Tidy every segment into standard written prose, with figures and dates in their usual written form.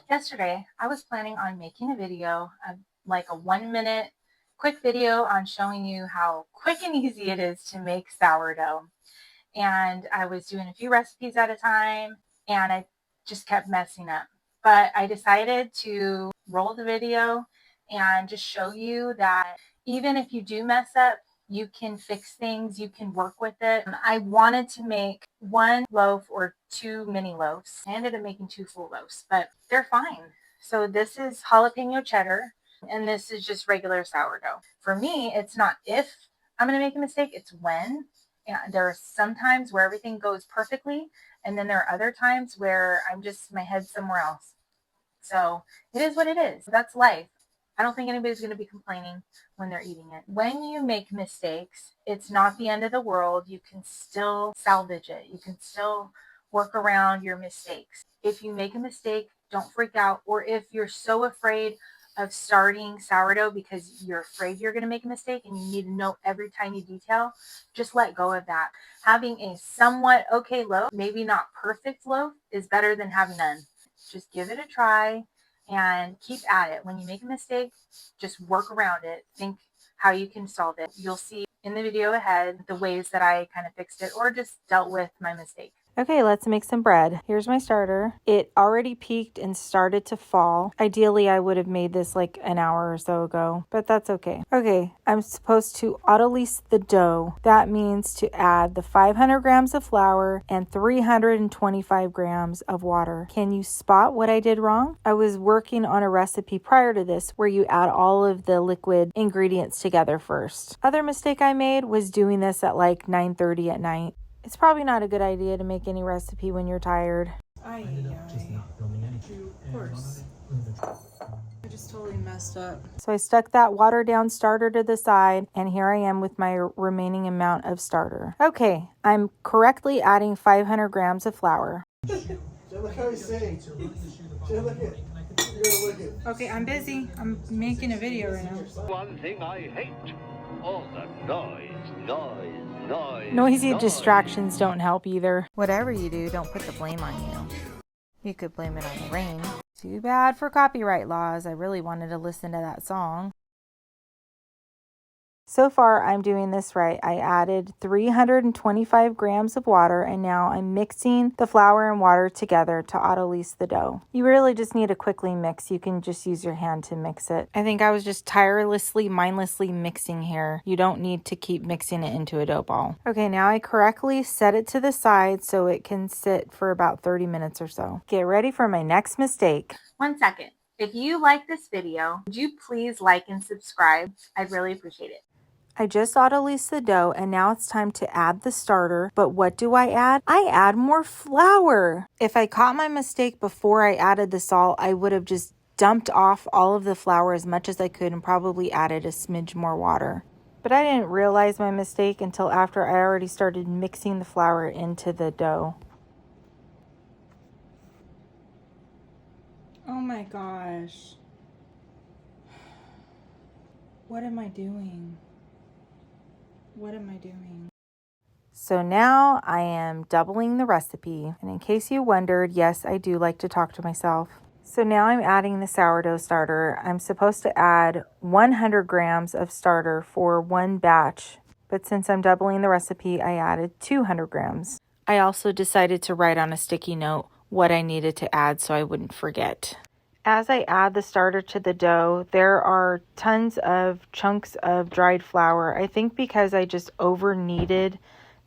Yesterday, I was planning on making a video, like a 1-minute quick video on showing you how quick and easy it is to make sourdough. And I was doing a few recipes at a time and I just kept messing up. But I decided to roll the video and just show you that even if you do mess up, you can fix things, you can work with it. I wanted to make 1 loaf or 2 mini loaves. I ended up making 2 full loaves, but they're fine. So this is jalapeno cheddar, and this is just regular sourdough. For me, it's not if I'm going to make a mistake, it's when. And there are some times where everything goes perfectly, and then there are other times where my head's somewhere else. So it is what it is. That's life. I don't think anybody's going to be complaining when they're eating it. When you make mistakes, it's not the end of the world. You can still salvage it. You can still work around your mistakes. If you make a mistake, don't freak out. Or if you're so afraid of starting sourdough because you're afraid you're going to make a mistake and you need to know every tiny detail, just let go of that. Having a somewhat okay loaf, maybe not perfect loaf, is better than having none. Just give it a try and keep at it. When you make a mistake, just work around it. Think how you can solve it. You'll see in the video ahead the ways that I kind of fixed it or just dealt with my mistake. Okay, let's make some bread. Here's my starter. It already peaked and started to fall. Ideally, I would have made this like an hour or so ago, but that's okay. Okay, I'm supposed to autolyse the dough. That means to add the 500 grams of flour and 325 grams of water. Can you spot what I did wrong? I was working on a recipe prior to this where you add all of the liquid ingredients together first. Other mistake I made was doing this at like 9:30 at night. It's probably not a good idea to make any recipe when you're tired. Of course. I just totally messed up. So I stuck that watered down starter to the side, and here I am with my remaining amount of starter. Okay, I'm correctly adding 500 grams of flour. Look how he's saying. Look it. You're gonna look it. Okay, I'm busy. I'm making a video right now. One thing I hate, all the noise. Noisy distractions don't help either. Whatever you do, don't put the blame on you. You could blame it on the rain. Too bad for copyright laws. I really wanted to listen to that song. So far, I'm doing this right. I added 325 grams of water, and now I'm mixing the flour and water together to autolyse the dough. You really just need to quickly mix. You can just use your hand to mix it. I think I was just tirelessly, mindlessly mixing here. You don't need to keep mixing it into a dough ball. Okay, now I correctly set it to the side so it can sit for about 30 minutes or so. Get ready for my next mistake. 1 second. If you like this video, would you please like and subscribe? I'd really appreciate it. I just autolysed the dough, and now it's time to add the starter. But what do I add? I add more flour. If I caught my mistake before I added the salt, I would have just dumped off all of the flour as much as I could and probably added a smidge more water. But I didn't realize my mistake until after I already started mixing the flour into the dough. Oh my gosh. What am I doing? What am I doing? So now I am doubling the recipe. And in case you wondered, yes, I do like to talk to myself. So now I'm adding the sourdough starter. I'm supposed to add 100 grams of starter for 1 batch. But since I'm doubling the recipe, I added 200 grams. I also decided to write on a sticky note what I needed to add so I wouldn't forget. As I add the starter to the dough, there are tons of chunks of dried flour. I think because I just over kneaded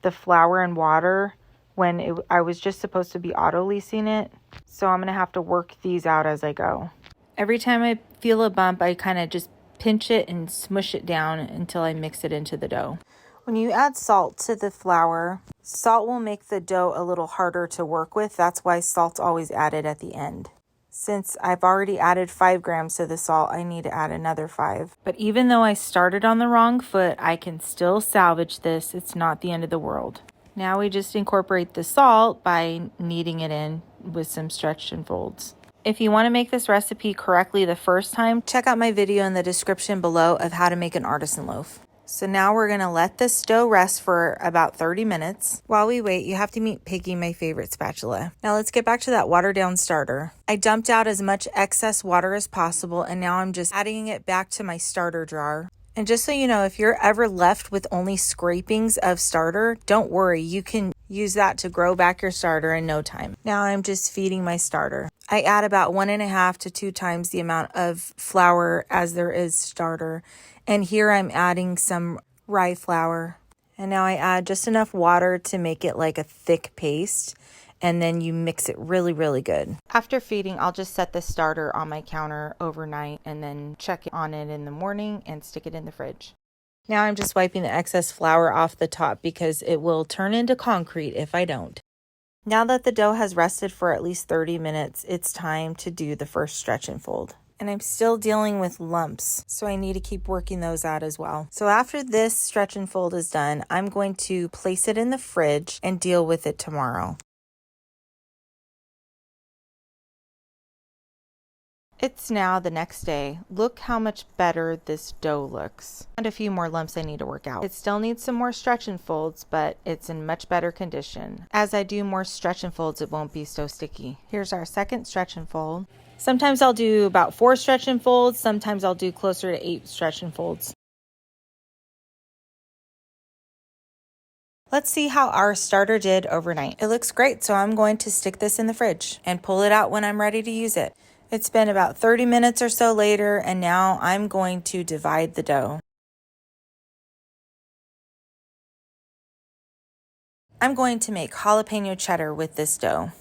the flour and water when I was just supposed to be autolysing it. So I'm going to have to work these out as I go. Every time I feel a bump, I kind of just pinch it and smush it down until I mix it into the dough. When you add salt to the flour, salt will make the dough a little harder to work with. That's why salt's always added at the end. Since I've already added 5 grams to the salt, I need to add another 5. But even though I started on the wrong foot, I can still salvage this. It's not the end of the world. Now we just incorporate the salt by kneading it in with some stretch and folds. If you want to make this recipe correctly the first time, check out my video in the description below of how to make an artisan loaf. So now we're going to let this dough rest for about 30 minutes. While we wait, you have to meet Piggy, my favorite spatula. Now let's get back to that watered down starter. I dumped out as much excess water as possible, and now I'm just adding it back to my starter jar. And just so you know, if you're ever left with only scrapings of starter, don't worry, you can use that to grow back your starter in no time. Now I'm just feeding my starter. I add about 1.5 to 2 times the amount of flour as there is starter. And here I'm adding some rye flour. And now I add just enough water to make it like a thick paste. And then you mix it really, really good. After feeding, I'll just set the starter on my counter overnight and then check on it in the morning and stick it in the fridge. Now I'm just wiping the excess flour off the top because it will turn into concrete if I don't. Now that the dough has rested for at least 30 minutes, it's time to do the first stretch and fold. And I'm still dealing with lumps, so I need to keep working those out as well. So after this stretch and fold is done, I'm going to place it in the fridge and deal with it tomorrow. It's now the next day. Look how much better this dough looks. And a few more lumps I need to work out. It still needs some more stretch and folds, but it's in much better condition. As I do more stretch and folds, it won't be so sticky. Here's our second stretch and fold. Sometimes I'll do about 4 stretch and folds. Sometimes I'll do closer to 8 stretch and folds. Let's see how our starter did overnight. It looks great, so I'm going to stick this in the fridge and pull it out when I'm ready to use it. It's been about 30 minutes or so later, and now I'm going to divide the dough. I'm going to make jalapeno cheddar with this dough.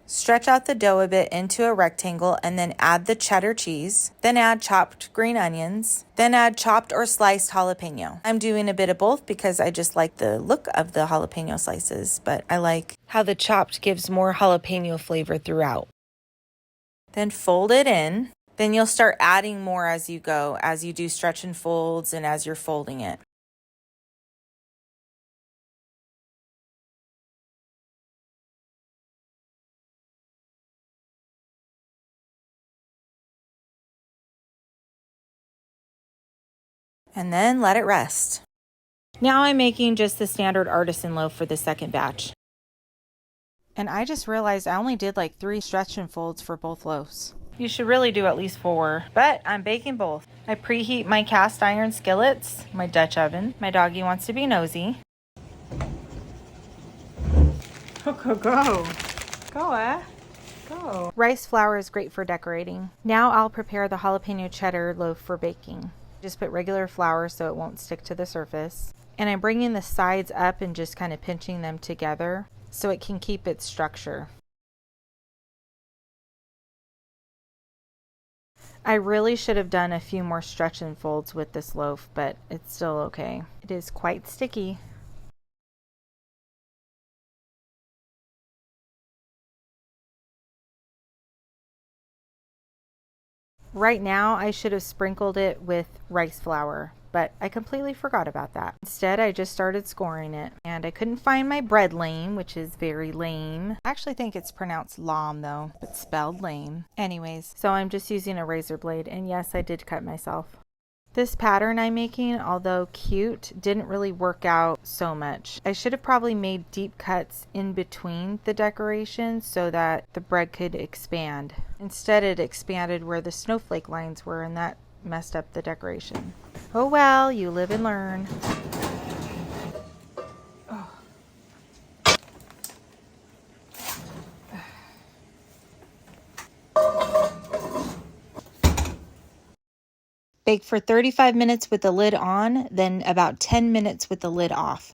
Stretch out the dough a bit into a rectangle and then add the cheddar cheese. Then add chopped green onions. Then add chopped or sliced jalapeno. I'm doing a bit of both because I just like the look of the jalapeno slices, but I like how the chopped gives more jalapeno flavor throughout. Then fold it in. Then you'll start adding more as you go, as you do stretch and folds and as you're folding it. And then let it rest. Now I'm making just the standard artisan loaf for the second batch. And I just realized I only did like 3 stretch and folds for both loaves. You should really do at least 4, but I'm baking both. I preheat my cast iron skillets, my Dutch oven. My doggy wants to be nosy. Go. Go. Rice flour is great for decorating. Now I'll prepare the jalapeno cheddar loaf for baking. Just put regular flour so it won't stick to the surface. And I'm bringing the sides up and just kind of pinching them together so it can keep its structure. I really should have done a few more stretch and folds with this loaf, but it's still okay. It is quite sticky. Right now, I should have sprinkled it with rice flour, but I completely forgot about that. Instead, I just started scoring it, and I couldn't find my bread lame, which is very lame. I actually think it's pronounced lame though, but spelled lame. Anyways, so I'm just using a razor blade, and yes, I did cut myself. This pattern I'm making, although cute, didn't really work out so much. I should have probably made deep cuts in between the decorations so that the bread could expand. Instead, it expanded where the snowflake lines were, and that messed up the decoration. Oh well, you live and learn. Bake for 35 minutes with the lid on, then about 10 minutes with the lid off.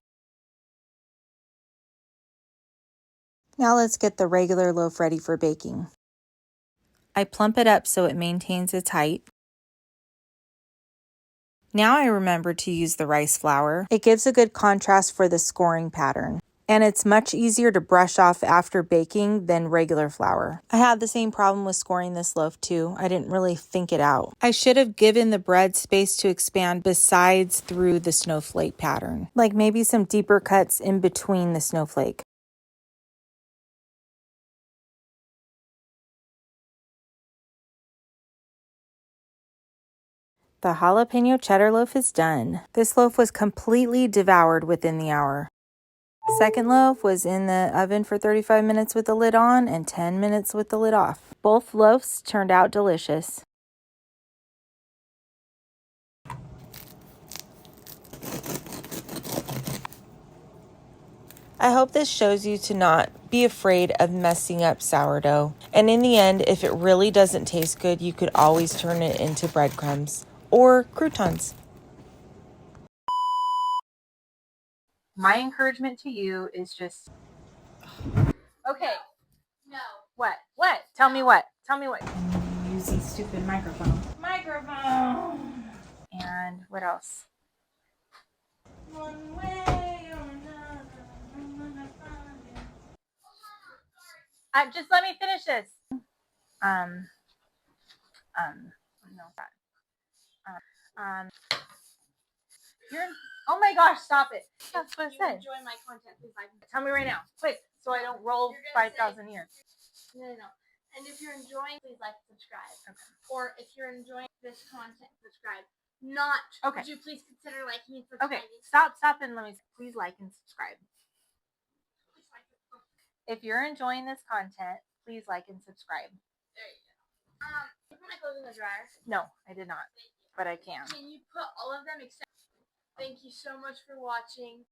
Now let's get the regular loaf ready for baking. I plump it up so it maintains its height. Now I remember to use the rice flour. It gives a good contrast for the scoring pattern. And it's much easier to brush off after baking than regular flour. I had the same problem with scoring this loaf too. I didn't really think it out. I should have given the bread space to expand besides through the snowflake pattern. Like maybe some deeper cuts in between the snowflake. The jalapeno cheddar loaf is done. This loaf was completely devoured within the hour. Second loaf was in the oven for 35 minutes with the lid on and 10 minutes with the lid off. Both loaves turned out delicious. I hope this shows you to not be afraid of messing up sourdough. And in the end, if it really doesn't taste good, you could always turn it into breadcrumbs or croutons. My encouragement to you is just, okay. No. What? What? Tell me what? Tell me what? Use the stupid microphone. Microphone! And what else? One way or another, I'm gonna find you. Just let me finish this. No, you're, oh my gosh, stop it. That's what I said. Enjoy my content, please like. Tell me right now, quick, so I don't roll 5,000 years. No. And if you're enjoying, please like and subscribe. Okay. Or if you're enjoying this content, subscribe. Not. Okay. Would you please consider liking and subscribing? Okay, stop and let me please like and subscribe. Please like it. If you're enjoying this content, please like and subscribe. There you go. You put my clothes in the dryer. No, I did not, but I can. Can you put all of them except? Thank you so much for watching.